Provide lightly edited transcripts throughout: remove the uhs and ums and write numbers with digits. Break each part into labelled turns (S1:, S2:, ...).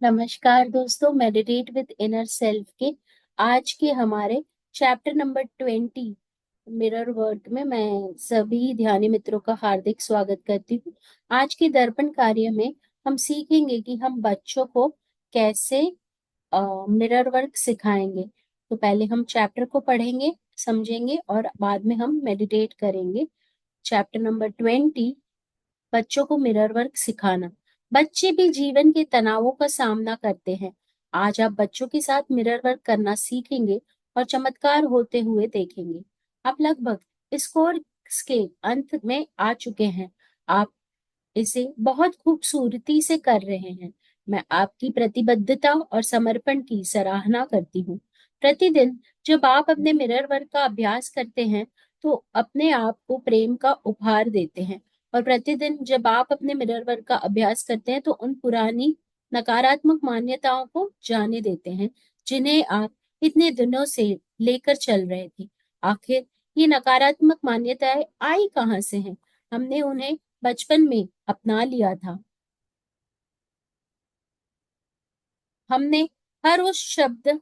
S1: नमस्कार दोस्तों, meditate with inner self के आज के हमारे चैप्टर नंबर 20 मिरर वर्क में मैं सभी ध्यानी मित्रों का हार्दिक स्वागत करती हूँ। आज के दर्पण कार्य में हम सीखेंगे कि हम बच्चों को कैसे मिरर वर्क सिखाएंगे। तो पहले हम चैप्टर को पढ़ेंगे, समझेंगे और बाद में हम मेडिटेट करेंगे। चैप्टर नंबर 20, बच्चों को मिरर वर्क सिखाना। बच्चे भी जीवन के तनावों का सामना करते हैं। आज आप बच्चों के साथ मिरर वर्क करना सीखेंगे और चमत्कार होते हुए देखेंगे। आप लगभग इस कोर्स के अंत में आ चुके हैं। आप इसे बहुत खूबसूरती से कर रहे हैं। मैं आपकी प्रतिबद्धता और समर्पण की सराहना करती हूँ। प्रतिदिन जब आप अपने मिरर वर्क का अभ्यास करते हैं तो अपने आप को प्रेम का उपहार देते हैं। और प्रतिदिन जब आप अपने मिरर वर्क का अभ्यास करते हैं तो उन पुरानी नकारात्मक मान्यताओं को जाने देते हैं जिन्हें आप इतने दिनों से लेकर चल रहे थे। आखिर ये नकारात्मक मान्यताएं आई कहाँ से हैं? हमने उन्हें बचपन में अपना लिया था। हमने हर उस शब्द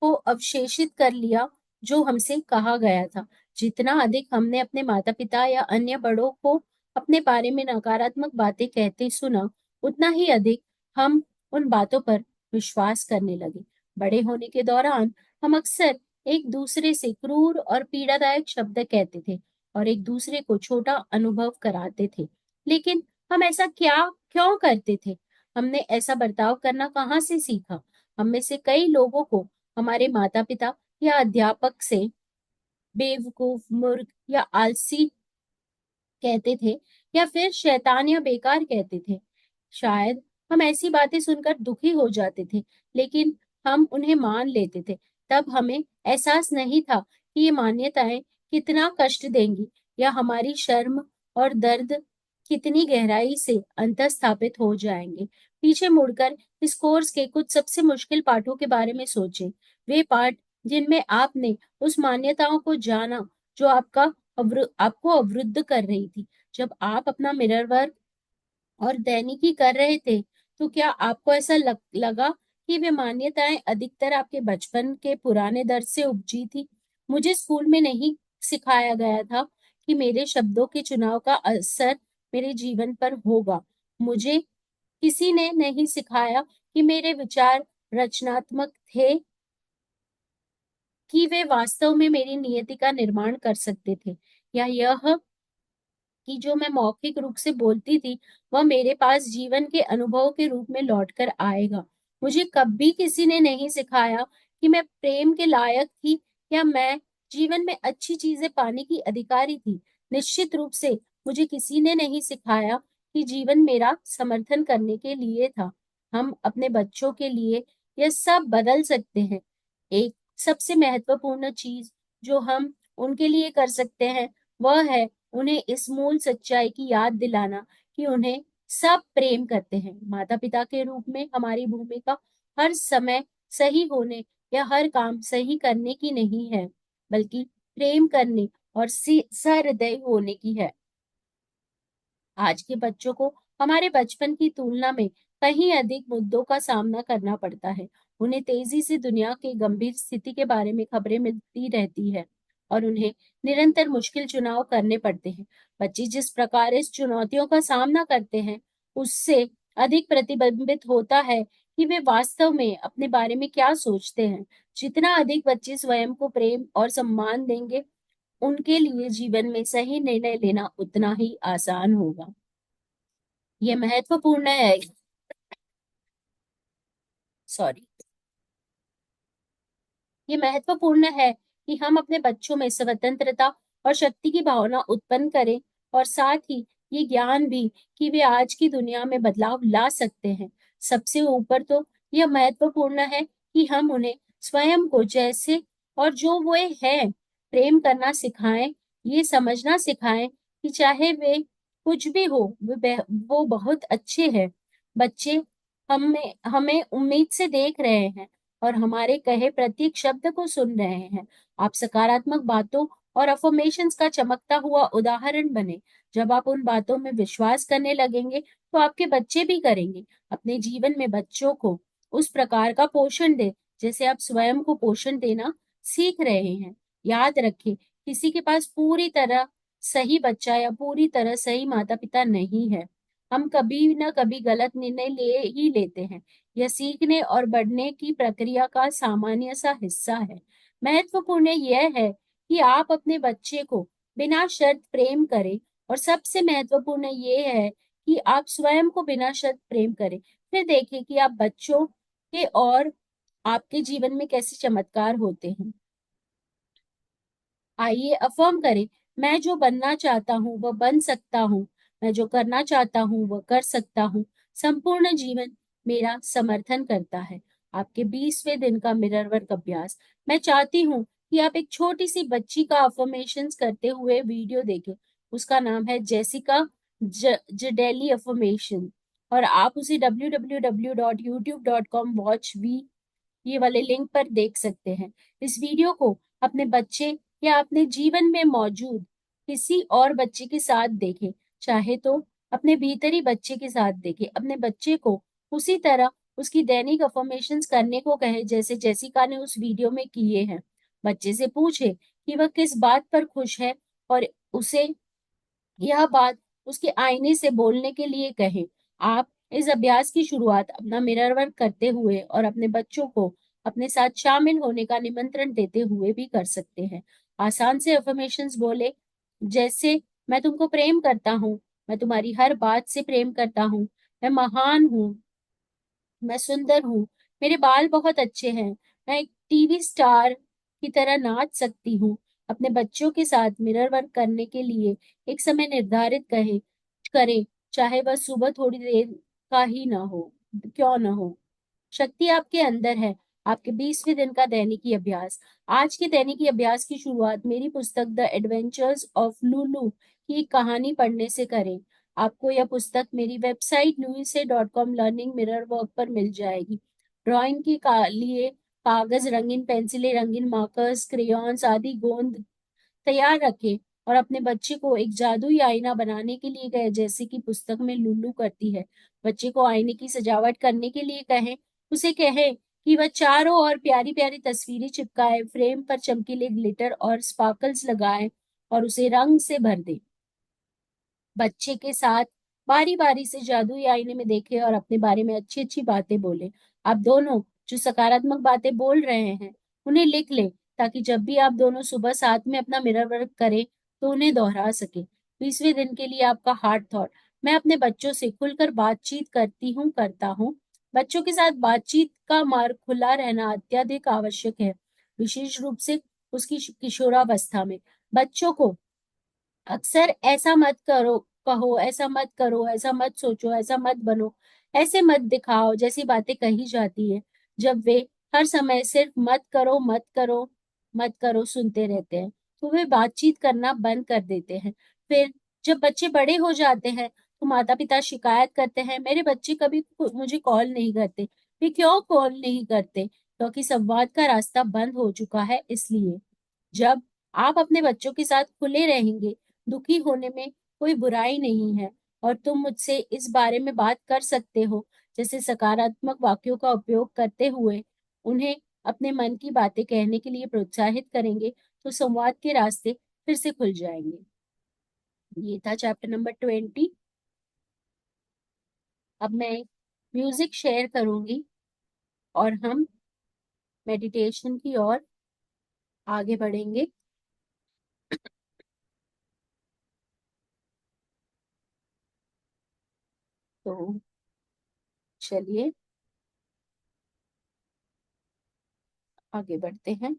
S1: को अवशेषित कर लिया जो हमसे कहा गया था। जितना अधिक हमने अपने माता पिता या अन्य बड़ों को अपने बारे में नकारात्मक बातें कहते सुना, उतना ही अधिक हम उन बातों पर विश्वास करने लगे। बड़े होने के दौरान हम अक्सर एक दूसरे से क्रूर और पीड़ादायक शब्द कहते थे और एक दूसरे को छोटा अनुभव कराते थे। लेकिन हम ऐसा क्या क्यों करते थे? हमने ऐसा बर्ताव करना कहाँ से सीखा? हम में से कई लोगों को हमारे माता पिता या अध्यापक से बेवकूफ, मूर्ख या आलसी कहते थे या फिर शैतान या बेकार कहते थे। शायद हम ऐसी बातें सुनकर दुखी हो जाते थे, लेकिन हम उन्हें मान लेते थे। तब हमें एहसास नहीं था कि ये मान्यताएं कितना कष्ट देंगी या हमारी शर्म और दर्द कितनी गहराई से अंतःस्थापित हो जाएंगे। पीछे मुड़कर इस कोर्स के कुछ सबसे मुश्किल पाठों के बारे में सोचें। वे पाठ जिनमें आपने उस मान्यताओं को जाना जो आपको अवरुद्ध कर रही थी। जब आप अपना मिरर वर्क और दैनिकी कर रहे थे, तो क्या आपको ऐसा लगा कि वे मान्यताएं अधिकतर आपके बचपन के पुराने दर्द से उपजी थी? मुझे स्कूल में नहीं सिखाया गया था कि मेरे शब्दों के चुनाव का असर मेरे जीवन पर होगा। मुझे किसी ने नहीं सिखाया कि मेरे विचार रचनात्मक थे, कि वे वास्तव में मेरी नियति का निर्माण कर सकते थे, या यह कि जो मैं मौखिक रूप से बोलती थी वह मेरे पास जीवन के अनुभव के रूप में लौटकर आएगा। मुझे कभी किसी ने नहीं सिखाया कि मैं प्रेम के लायक थी या मैं जीवन में अच्छी चीजें पाने की अधिकारी थी। निश्चित रूप से मुझे किसी ने नहीं सिखाया कि जीवन मेरा समर्थन करने के लिए था। हम अपने बच्चों के लिए यह सब बदल सकते हैं। एक सबसे महत्वपूर्ण चीज जो हम उनके लिए कर सकते हैं वह है उन्हें इस मूल सच्चाई की याद दिलाना कि उन्हें सब प्रेम करते हैं। माता पिता के रूप में हमारी भूमिका हर समय सही होने या हर काम सही करने की नहीं है, बल्कि प्रेम करने और सहृदय होने की है। आज के बच्चों को हमारे बचपन की तुलना में कहीं अधिक मुद्दों का सामना करना पड़ता है। उन्हें तेजी से दुनिया के गंभीर स्थिति के बारे में खबरें मिलती रहती है और उन्हें निरंतर मुश्किल चुनाव करने पड़ते हैं। बच्चे जिस प्रकार इस चुनौतियों का सामना करते हैं, उससे अधिक प्रतिबिंबित होता है कि वे वास्तव में अपने बारे में क्या सोचते हैं। जितना अधिक बच्चे स्वयं को प्रेम और सम्मान देंगे, उनके लिए जीवन में सही निर्णय लेना उतना ही आसान होगा। ये महत्वपूर्ण है। सॉरी। ये महत्वपूर्ण है कि हम अपने बच्चों में स्वतंत्रता और शक्ति की भावना उत्पन्न करें और साथ ही ये ज्ञान भी कि वे आज की दुनिया में बदलाव ला सकते हैं। सबसे ऊपर तो यह महत्वपूर्ण है कि हम उन्हें स्वयं को जैसे और जो वे हैं प्रेम करना सिखाएं। ये समझना सिखाएं कि चाहे वे कुछ भी हो, वो बहुत अच्छे हैं। बच्चे हमें हमें उम्मीद से देख रहे हैं और हमारे कहे प्रत्येक शब्द को सुन रहे हैं। आप सकारात्मक बातों और अफर्मेशंस का चमकता हुआ उदाहरण बने। जब आप उन बातों में विश्वास करने लगेंगे तो आपके बच्चे भी करेंगे। अपने जीवन में बच्चों को उस प्रकार का पोषण दे जैसे आप स्वयं को पोषण देना सीख रहे हैं। याद रखें, किसी के पास पूरी तरह सही बच्चा या पूरी तरह सही माता पिता नहीं है। हम कभी ना कभी गलत निर्णय ले ही लेते हैं। यह सीखने और बढ़ने की प्रक्रिया का सामान्य सा हिस्सा है। महत्वपूर्ण यह है कि आप अपने बच्चे को बिना शर्त प्रेम करें, और सबसे महत्वपूर्ण ये है कि आप स्वयं को बिना शर्त प्रेम करें। फिर देखें कि आप बच्चों के और आपके जीवन में कैसे चमत्कार होते हैं। आइए अफर्म करें, मैं जो बनना चाहता हूँ वह बन सकता हूँ। मैं जो करना चाहता हूँ वह कर सकता हूँ। संपूर्ण जीवन मेरा समर्थन करता है। आपके 20वें दिन का मिरर वर्क अभ्यास। मैं चाहती हूँ कि आप एक छोटी सी बच्ची का अफर्मेशंस करते हुए वीडियो देखें। उसका नाम है जेसिका जडेली अफर्मेशन, और आप उसे www.youtube.com ये वाले लिंक पर देख सकते हैं। इस वीडियो को अपने बच्चे या अपने जीवन में मौजूद किसी और बच्चे के साथ देखें। चाहे तो अपने भीतरी बच्चे के साथ देखें। अपने बच्चे को उसी तरह उसकी दैनिक अफर्मेशंस करने को कहे जैसे जेसिका ने उस वीडियो में किए हैं। बच्चे से पूछे कि वह किस बात पर खुश है और उसे यह बात उसके आईने से बोलने के लिए कहें। आप इस अभ्यास की शुरुआत अपना मिरर वर्क करते हुए और अपने बच्चों को अपने साथ शामिल होने का निमंत्रण देते हुए भी कर सकते हैं। आसान से अफर्मेशंस बोले जैसे, मैं तुमको प्रेम करता हूँ, मैं तुम्हारी हर बात से प्रेम करता हूँ, मैं महान हूँ, मैं सुंदर हूँ, मेरे बाल बहुत अच्छे हैं, मैं एक टीवी स्टार की तरह नाच सकती हूँ। अपने बच्चों के साथ मिरर वर्क करने के लिए एक समय निर्धारित करें, चाहे वह सुबह थोड़ी देर का ही ना हो, क्यों ना हो। शक्ति आपके अंदर है। आपके 20वें दिन का दैनिकी अभ्यास। आज के दैनिकी अभ्यास की शुरुआत मेरी पुस्तक द एडवेंचर्स ऑफ लूलू की एक कहानी पढ़ने से करें। आपको यह पुस्तक मेरी website nuise.com learning mirror work पर मिल जाएगी। ड्राइंग के लिए कागज, रंगीन पेंसिलें, रंगीन मार्कर्स, क्रेयॉन्स आदि गोंद तैयार रखें, और अपने बच्चे को एक जादुई आईना बनाने के लिए कहें जैसे कि पुस्तक में लुल्लू करती है। बच्चे को आईने की सजावट करने के लिए कहें। उसे कहें कि वह चारों ओर प्यारी प्यारी तस्वीरें चिपकाए, फ्रेम पर चमकीले ग्लिटर और स्पार्कल्स लगाए और उसे रंग से भर दे। बच्चे के साथ बारी बारी से जादुई आईने में देखे और अपने बारे में अच्छी अच्छी बातें बोले। आप दोनों जो सकारात्मक बातें बोल रहे हैं उन्हें लिख लें, ताकि जब भी आप दोनों सुबह साथ में अपना मिरर वर्क करें तो उन्हें दोहरा सके। 20वें दिन के लिए आपका हार्ट थॉट। मैं अपने बच्चों से खुलकर बातचीत करता हूँ। बच्चों के साथ बातचीत का मार्ग खुला रहना अत्यधिक आवश्यक है, विशेष रूप से उसकी किशोरावस्था में। बच्चों को अक्सर ऐसा मत करो कहो, ऐसा मत करो, ऐसा मत सोचो, ऐसा मत बनो, ऐसे मत दिखाओ जैसी बातें कही जाती है। जब वे हर समय सिर्फ मत करो मत करो मत करो सुनते रहते हैं तो वे बातचीत करना बंद कर देते हैं। फिर जब बच्चे बड़े हो जाते हैं तो माता पिता शिकायत करते हैं, मेरे बच्चे कभी मुझे कॉल नहीं करते। वे क्यों कॉल नहीं करते? क्योंकि संवाद का रास्ता बंद हो चुका है। इसलिए जब आप अपने बच्चों के साथ खुले रहेंगे, दुखी होने में कोई बुराई नहीं है, और तुम मुझसे इस बारे में बात कर सकते हो, जैसे सकारात्मक वाक्यों का उपयोग करते हुए उन्हें अपने मन की बातें कहने के लिए प्रोत्साहित करेंगे, तो संवाद के रास्ते फिर से खुल जाएंगे। ये था चैप्टर नंबर 20। अब मैं म्यूजिक शेयर करूंगी और हम मेडिटेशन की ओर आगे बढ़ेंगे। तो चलिए आगे बढ़ते हैं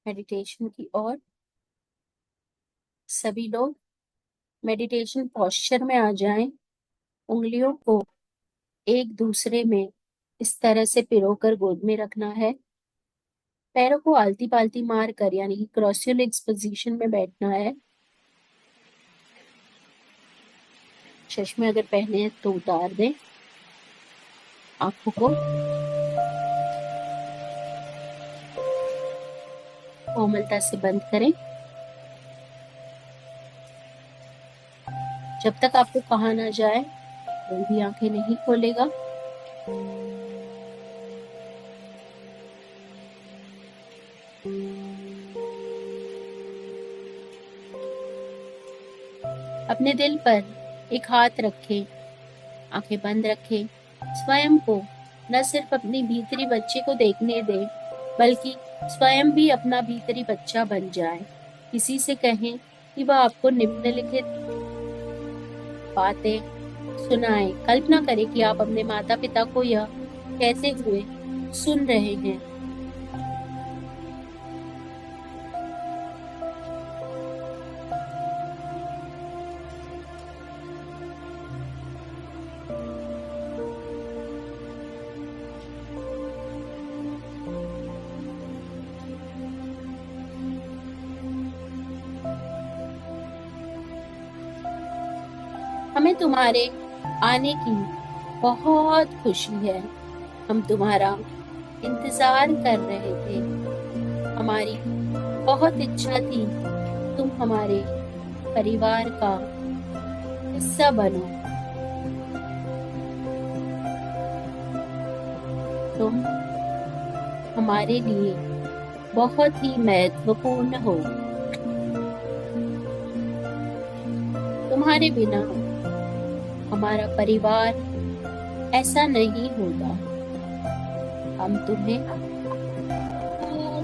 S1: मेडिटेशन की ओर। सभी लोग मेडिटेशन पोस्चर में आ जाएं। उंगलियों को एक दूसरे में इस तरह से पिरोकर गोद में रखना है। पैरों को आलती पालती मार कर यानी कि क्रॉस योर लेग्स पोजीशन में बैठना है। चश्मे अगर पहने हैं तो उतार दें। आंखों को कोमलता से बंद करें। जब तक आपको कहा ना जाए कोई भी आंखें नहीं खोलेगा। अपने दिल पर एक हाथ रखें, आंखें बंद रखें, स्वयं को न सिर्फ अपनी भीतरी बच्चे को देखने दें, बल्कि स्वयं भी अपना भीतरी बच्चा बन जाए। किसी से कहें कि वह आपको निम्नलिखित बातें सुनाएं। कल्पना करें कि आप अपने माता पिता को यह कहते हुए सुन रहे हैं। हमें तुम्हारे आने की बहुत खुशी है। हम तुम्हारा इंतजार कर रहे थे। हमारी बहुत इच्छा थी तुम हमारे परिवार का हिस्सा बनो। तुम हमारे लिए बहुत ही महत्वपूर्ण हो। तुम्हारे बिना हमारा परिवार ऐसा नहीं होता। हम तुम्हें बहुत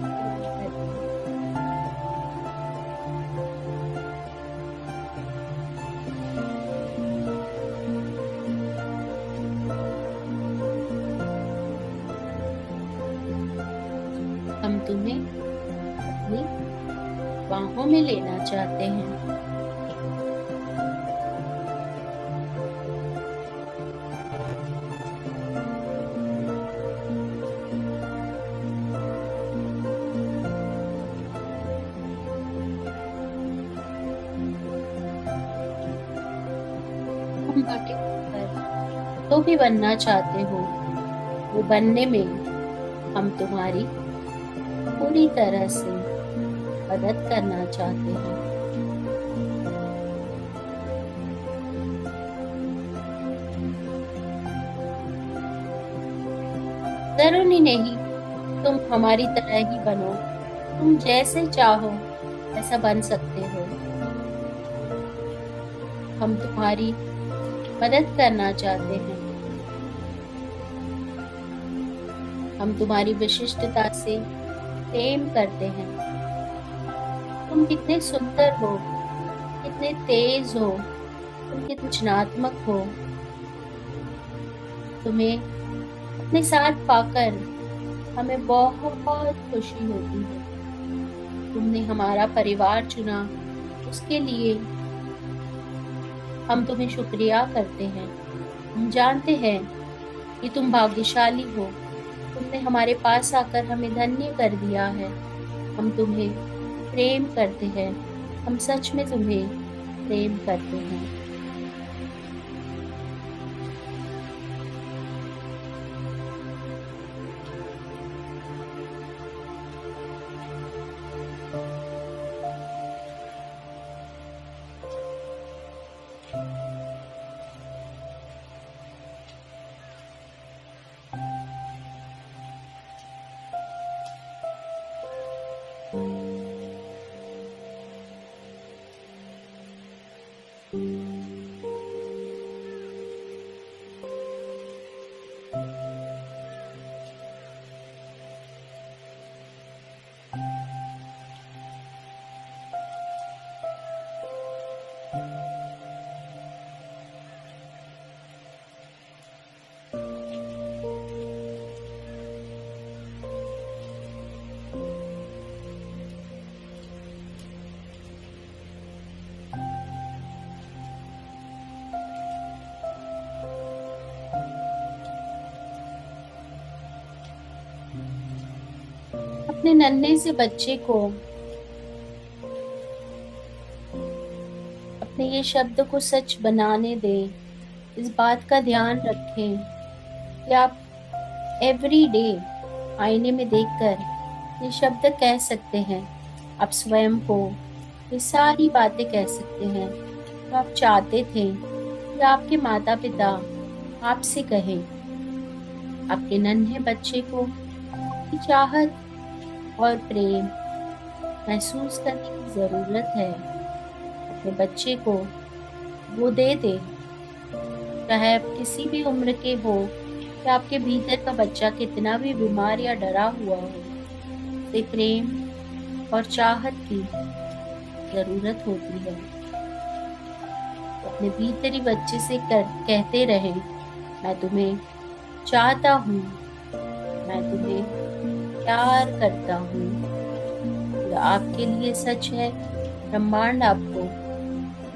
S1: प्यार करते हैं। हम तुम्हें अपनी बाहों में लेना चाहते हैं। तुम बड़े होकर तो भी बनना चाहते हो, वो बनने में हम तुम्हारी पूरी तरह से मदद करना चाहते हैं। जरूरी नहीं तुम हमारी तरह ही बनो, तुम जैसे चाहो ऐसा बन सकते हो। हम तुम्हारी मदद करना चाहते हैं। हम तुम्हारी विशिष्टता से प्रेम करते हैं। तुम कितने सुंदर हो, कितने तेज हो, तुम कितने रचनात्मक हो। तुम्हें अपने साथ पाकर हमें बहुत खुशी होती है। तुमने हमारा परिवार चुना, उसके लिए हम तुम्हें शुक्रिया करते हैं। हम जानते हैं कि तुम भाग्यशाली हो। तुमने हमारे पास आकर हमें धन्य कर दिया है। हम तुम्हें प्रेम करते हैं। हम सच में तुम्हें प्रेम करते हैं। अपने नन्हे से बच्चे को अपने ये शब्द को सच बनाने दें। इस बात का ध्यान रखें कि आप एवरी डे आईने में देखकर ये शब्द कह सकते हैं। आप स्वयं को ये सारी बातें कह सकते हैं। तो आप चाहते थे कि आपके माता पिता आपसे कहें, आपके नन्हे बच्चे को की चाहत और प्रेम महसूस करने की जरूरत है। अपने बच्चे को वो दे दे, चाहे आप किसी भी उम्र के हो या आपके भीतर का बच्चा कितना भी बीमार या डरा हुआ हो, उसे प्रेम और चाहत की जरूरत होती है। अपने भीतरी बच्चे से कहते रहे, मैं तुम्हें चाहता हूँ, मैं तुम्हें प्यार करता हूँ। यह आपके लिए सच है। ब्रह्मांड आपको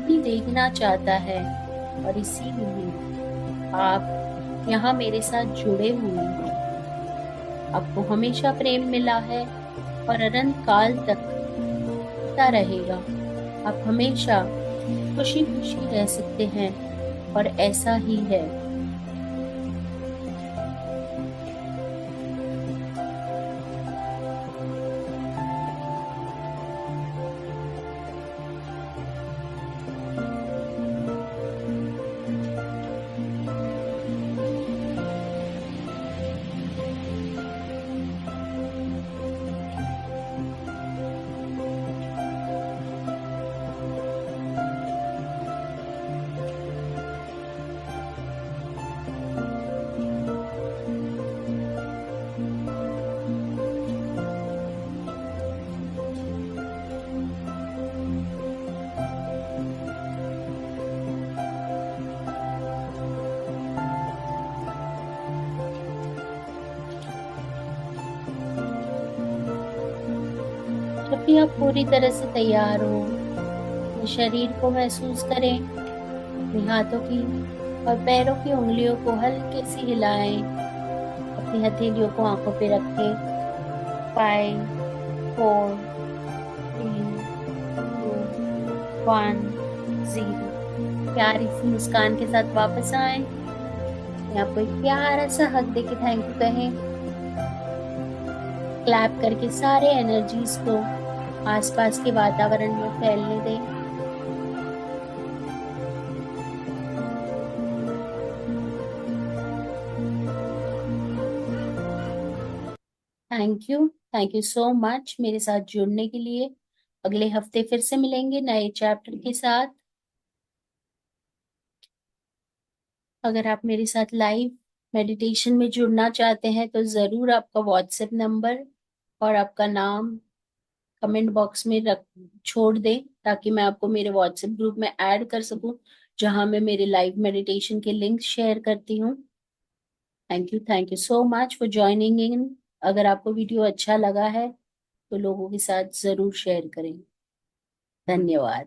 S1: ही देखना चाहता है और इसीलिए आप यहाँ मेरे साथ जुड़े हुए हैं। आपको हमेशा प्रेम मिला है और अनंत काल तक मिलता रहेगा। आप हमेशा खुशी खुशी रह सकते हैं और ऐसा ही है। जब भी आप पूरी तरह से तैयार हो, अपने शरीर को महसूस करें, अपने हाथों की और पैरों की उंगलियों को हल्के से हिलाएं, अपनी हथेलियों को आंखों पे रखें। 5, 4, 3, 2, 1, 0। प्यारी सी मुस्कान के साथ वापस आए। आपको एक प्यारा सा हक दे के थैंक यू कहें। क्लैप करके सारे एनर्जीज को आसपास के वातावरण में फैलने दें। थैंक यू सो मच मेरे साथ जुड़ने के लिए। अगले हफ्ते फिर से मिलेंगे नए चैप्टर के साथ। अगर आप मेरे साथ लाइव मेडिटेशन में जुड़ना चाहते हैं तो ज़रूर आपका व्हाट्सएप नंबर और आपका नाम कमेंट बॉक्स में रख छोड़ दें, ताकि मैं आपको मेरे व्हाट्सएप ग्रुप में ऐड कर सकूं, जहां मैं मेरे लाइव मेडिटेशन के लिंक शेयर करती हूँ। Thank you so much for joining in. अगर आपको वीडियो अच्छा लगा है तो लोगों के साथ ज़रूर शेयर करें। धन्यवाद।